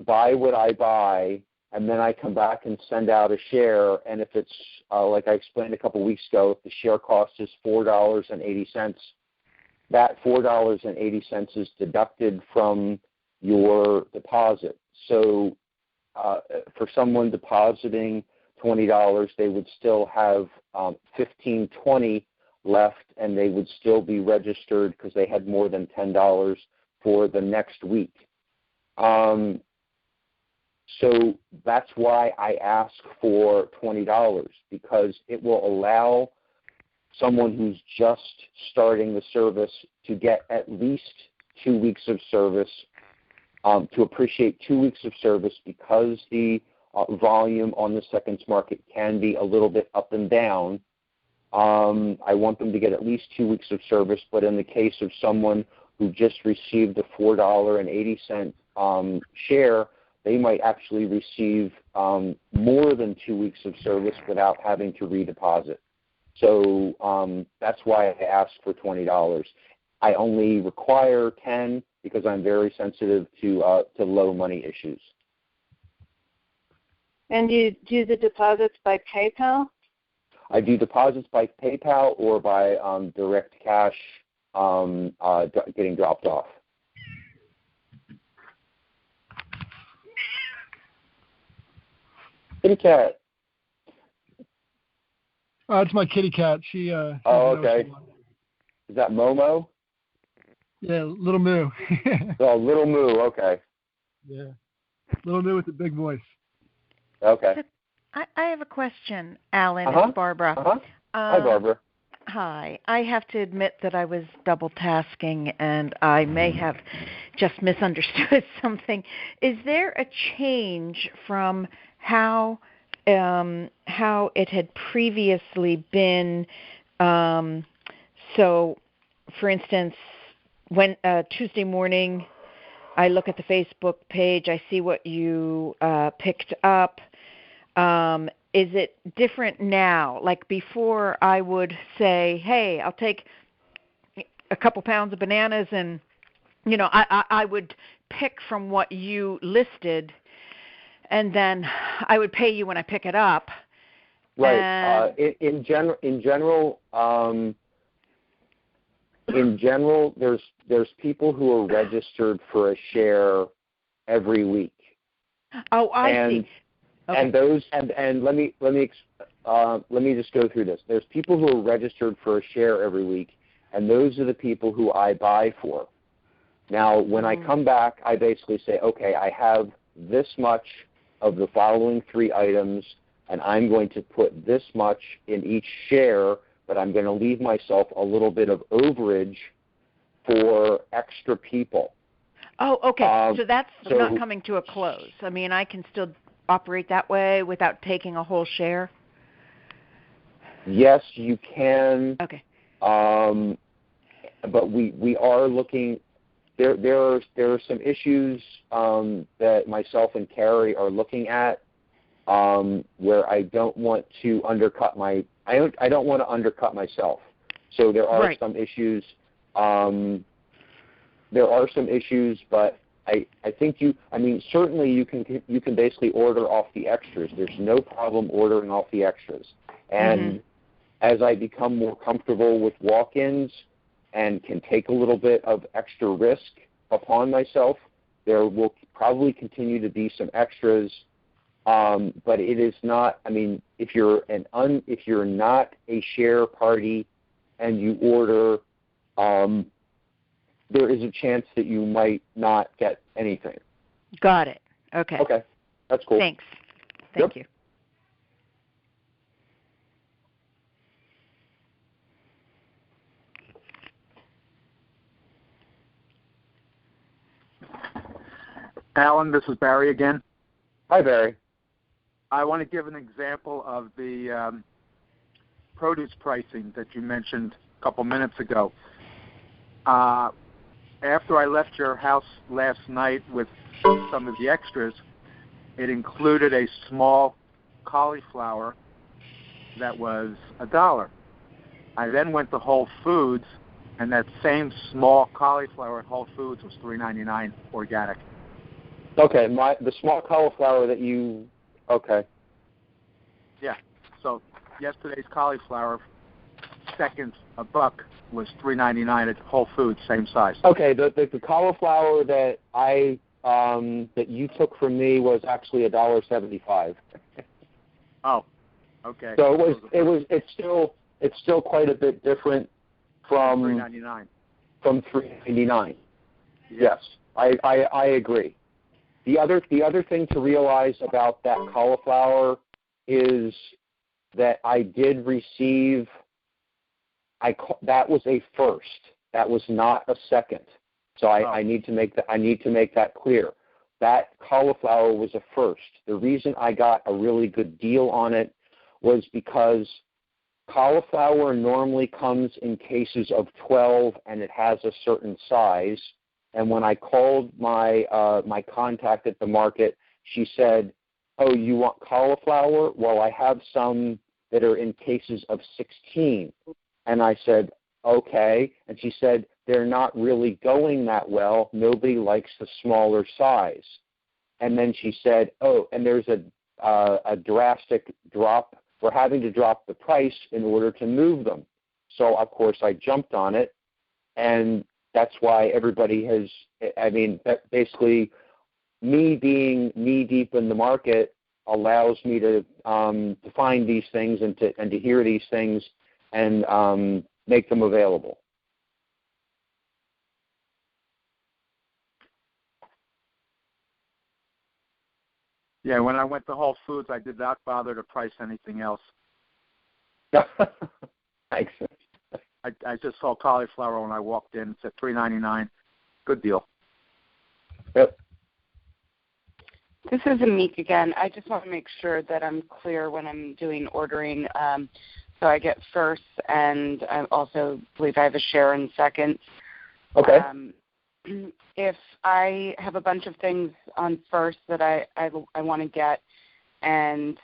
buy what I buy, and then I come back and send out a share, and if it's, like I explained a couple weeks ago, if the share cost is $4.80, that $4.80 is deducted from your deposit. So for someone depositing $20, they would still have $15.20 left, and they would still be registered because they had more than $10 for the next week. So that's why I ask for $20, because it will allow someone who's just starting the service to get at least 2 weeks of service, to appreciate 2 weeks of service, because the volume on the seconds market can be a little bit up and down. I want them to get at least 2 weeks of service, but in the case of someone who just received a $4.80 share, they might actually receive more than 2 weeks of service without having to redeposit. So that's why I ask for $20. I only require 10 because I'm very sensitive to low money issues. And do you do the deposits by PayPal? I do deposits by PayPal or by direct cash getting dropped off. Kitty cat. It's my kitty cat. She. Oh, okay. Is that Momo? Yeah, Little Moo. Oh, Little Moo. Okay. Yeah, Little Moo with the big voice. Okay. So I have a question, Alan. It's Barbara. Hi, Barbara. Hi. I have to admit that I was double tasking and I may have just misunderstood something. Is there a change from how it had previously been? So, for instance, when Tuesday morning I look at the Facebook page, I see what you picked up. Is it different now? Like before, I would say, hey, I'll take a couple pounds of bananas, and, you know, I would pick from what you listed, and then I would pay you when I pick it up. Right. In general, there's people who are registered for a share every week. Oh, I see. Okay. And those and let me just go through this. There's people who are registered for a share every week, and those are the people who I buy for. Now, when I come back, I basically say, okay, I have this much of the following 3 items, and I'm going to put this much in each share, but I'm going to leave myself a little bit of overage for extra people. Oh, okay. So that's not coming to a close. I mean, I can still operate that way without taking a whole share? Yes, you can. Okay. But we are looking. There are some issues that myself and Carrie are looking at where I don't want to undercut I don't want to undercut myself. So there are some issues. There are some issues, but I think certainly you can basically order off the extras. There's no problem ordering off the extras. And as I become more comfortable with walk-ins and can take a little bit of extra risk upon myself, there will probably continue to be some extras. But it is not, if you're not a share party and you order, there is a chance that you might not get anything. Got it. Okay. Okay. That's cool. Thanks. Thank you. Alan, this is Barry again. Hi, Barry. I want to give an example of the produce pricing that you mentioned a couple minutes ago. After I left your house last night with some of the extras, it included a small cauliflower that was $1. I then went to Whole Foods, and that same small cauliflower at Whole Foods was $3.99 organic. Okay, the small cauliflower that you. Okay. Yeah. So yesterday's cauliflower, seconds a buck, was $3.99 at Whole Foods, same size. Okay, the cauliflower that that you took from me was actually $1.75. Oh, okay. So it's still quite a bit different from $3.99. From $3.99. Yeah. Yes, I agree. The other thing to realize about that cauliflower is that I did receive. That was a first. That was not a second. So I need to make that clear. That cauliflower was a first. The reason I got a really good deal on it was because cauliflower normally comes in cases of 12 and it has a certain size. And when I called my my contact at the market, she said, "Oh, you want cauliflower? Well, I have some that are in cases of 16." And I said, "Okay." And she said, "They're not really going that well. Nobody likes the smaller size." And then she said, "Oh, and there's a drastic drop. We're having to drop the price in order to move them." So, of course, I jumped on it, and that's why everybody has, I mean, basically me being knee-deep in the market allows me to find these things and to hear these things and make them available. Yeah, when I went to Whole Foods, I did not bother to price anything else. Thanks. I just saw cauliflower when I walked in. It said $3.99. Good deal. Yep. This is Amik again. I just want to make sure that I'm clear when I'm doing ordering. So I get first, and I also believe I have a share in second. Okay. If I have a bunch of things on first that I want to get, and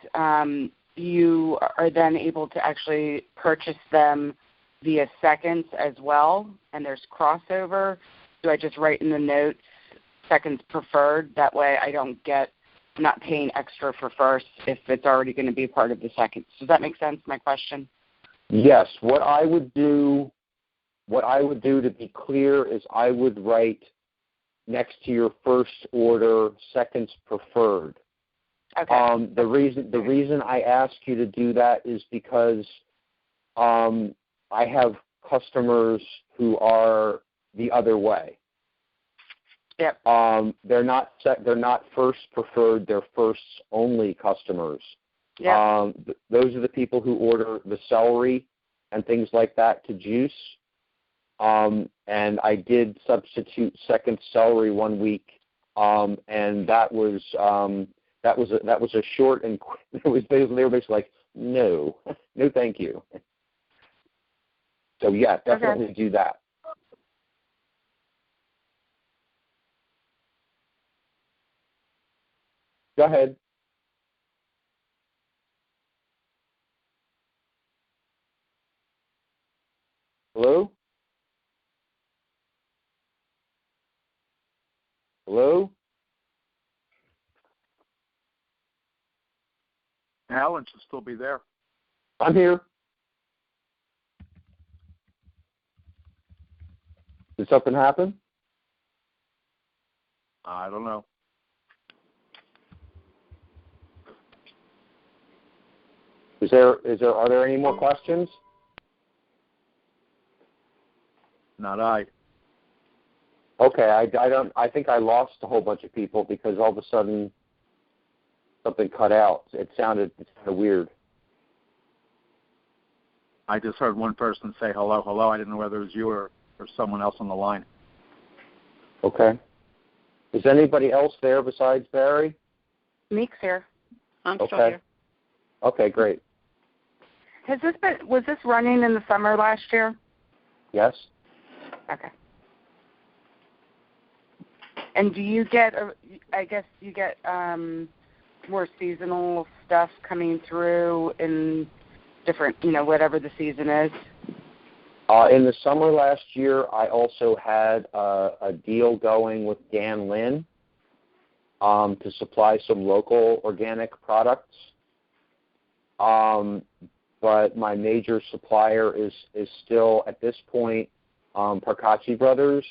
you are then able to actually purchase them via seconds as well, and there's crossover, do I just write in the notes seconds preferred? That way I'm not paying extra for first if it's already going to be part of the seconds. Does that make sense, my question? Yes. What I would do to be clear is I would write next to your first order seconds preferred. Okay. The reason I ask you to do that is because I have customers who are the other way. Yep. They're not first preferred. They're first only customers. Yep. Those are the people who order the celery and things like that to juice. And I did substitute second celery one week, and that was a short and quick. It was basically, they were basically like, no, thank you. So yeah, definitely do that. Go ahead. Hello? Hello? Alan should still be there. I'm here. Did something happen? I don't know. Are there any more questions? Not I. Okay, I think I lost a whole bunch of people because all of a sudden something cut out. It sounded weird. I just heard one person say hello. I didn't know whether it was you or someone else on the line. Okay. Is anybody else there besides Barry? Meek's here. I'm still Okay. here. Okay, great. Was this running in the summer last year? Yes? Okay. And do you get, I guess you get more seasonal stuff coming through in different, whatever the season is? In the summer last year, I also had a deal going with Dan Lin. to supply some local organic products. But my major supplier is still, at this point, Percacci Brothers.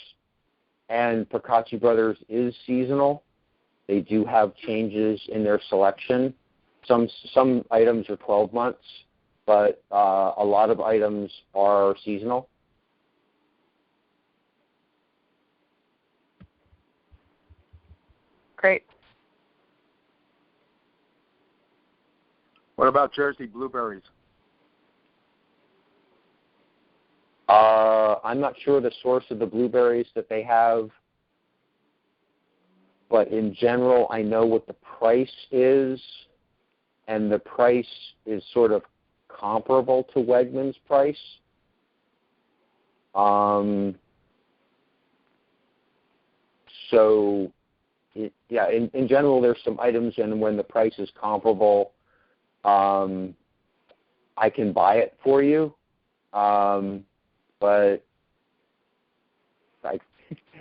And Percacci Brothers is seasonal. They do have changes in their selection. Some items are 12 months, but a lot of items are seasonal. Great. What about Jersey blueberries? I'm not sure the source of the blueberries that they have, but in general, I know what the price is, and the price is sort of comparable to Wegmans' price. In general, there's some items, and when the price is comparable, I can buy it for you. But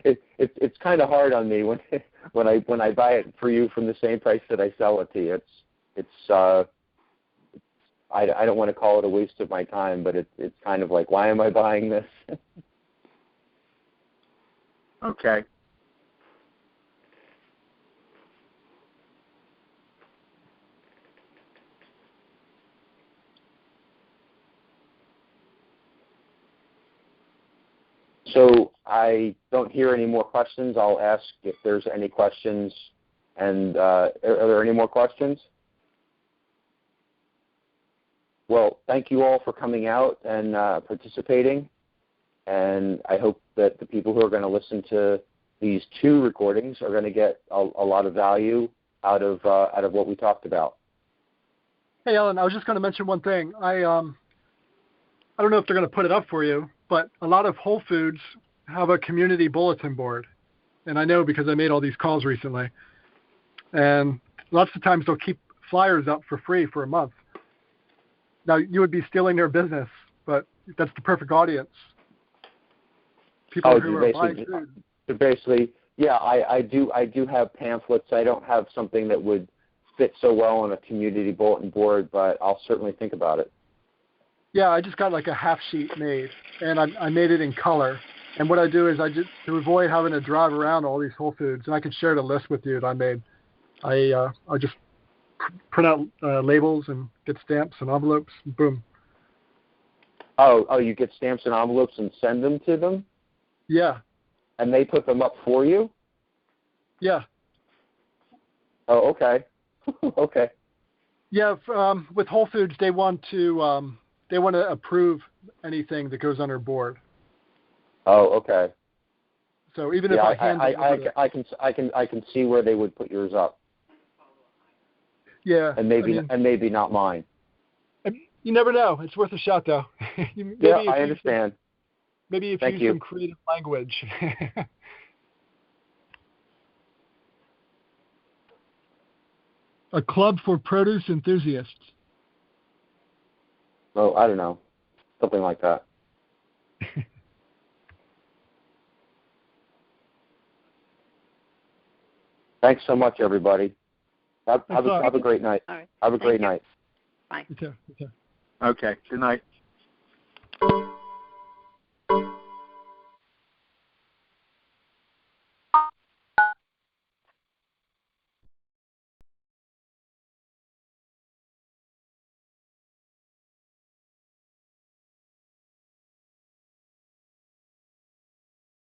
it's kind of hard on me when I buy it for you from the same price that I sell it to you. I don't want to call it a waste of my time, but it's kind of like, why am I buying this? Okay. So I don't hear any more questions. I'll ask if there's any questions. And are there any more questions? Well, thank you all for coming out and participating. And I hope that the people who are going to listen to these 2 recordings are going to get a lot of value out of what we talked about. Hey, Ellen, I was just going to mention one thing. I don't know if they're going to put it up for you, but a lot of Whole Foods have a community bulletin board. And I know because I made all these calls recently. And lots of times they'll keep flyers up for free for a month. Now, you would be stealing their business, but that's the perfect audience. People who are buying food. Basically, yeah, I do have pamphlets. I don't have something that would fit so well on a community bulletin board, but I'll certainly think about it. Yeah, I just got like a half sheet made, and I made it in color. And what I do is to avoid having to drive around all these Whole Foods, and I can share the list with you that I made. I just print out labels and get stamps and envelopes, and boom. Oh, you get stamps and envelopes and send them to them? Yeah. And they put them up for you? Yeah. Oh, okay. Okay. Yeah, with Whole Foods, they want to approve anything that goes on their board. Oh, okay. So even if I hand I can see where they would put yours up. Yeah. And maybe not mine. You never know. It's worth a shot, though. I understand. Maybe if you use some creative language. A club for produce enthusiasts. Oh, I don't know. Something like that. Thanks so much, everybody. Have a great night. All right. Have a great night. Bye. You too. Okay. Good night.